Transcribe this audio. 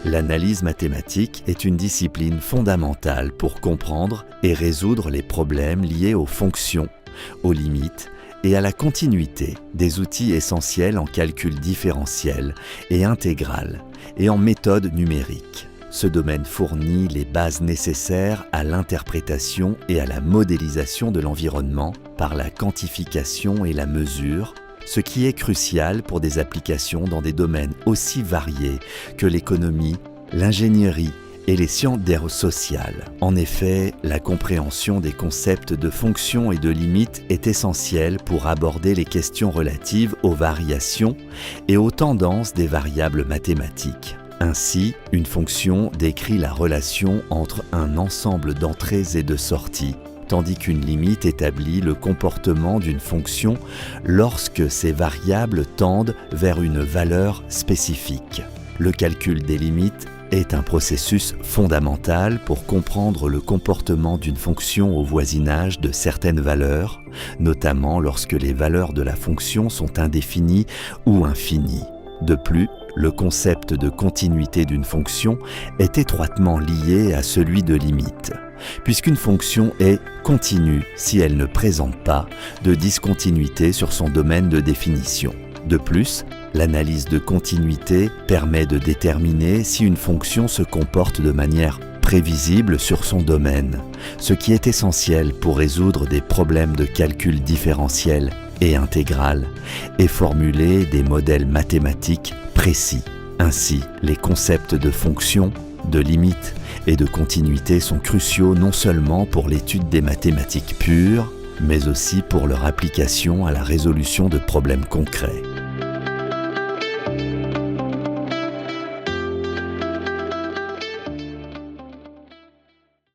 L'analyse mathématique est une discipline fondamentale pour comprendre et résoudre les problèmes liés aux fonctions, aux limites et à la continuité des outils essentiels en calcul différentiel et intégral et en méthode numérique. Ce domaine fournit les bases nécessaires à l'interprétation et à la modélisation de l'environnement par la quantification et la mesure, ce qui est crucial pour des applications dans des domaines aussi variés que l'économie, l'ingénierie et les sciences sociales. En effet, la compréhension des concepts de fonctions et de limites est essentielle pour aborder les questions relatives aux variations et aux tendances des variables mathématiques. Ainsi, une fonction décrit la relation entre un ensemble d'entrées et de sorties, tandis qu'une limite établit le comportement d'une fonction lorsque ces variables tendent vers une valeur spécifique. Le calcul des limites est un processus fondamental pour comprendre le comportement d'une fonction au voisinage de certaines valeurs, notamment lorsque les valeurs de la fonction sont indéfinies ou infinies. De plus, le concept de continuité d'une fonction est étroitement lié à celui de limite, puisqu'une fonction est continue si elle ne présente pas de discontinuité sur son domaine de définition. De plus, l'analyse de continuité permet de déterminer si une fonction se comporte de manière prévisible sur son domaine, ce qui est essentiel pour résoudre des problèmes de calcul différentiel et intégral et formuler des modèles mathématiques précis. Ainsi, les concepts de fonction, de limite et de continuité sont cruciaux non seulement pour l'étude des mathématiques pures, mais aussi pour leur application à la résolution de problèmes concrets.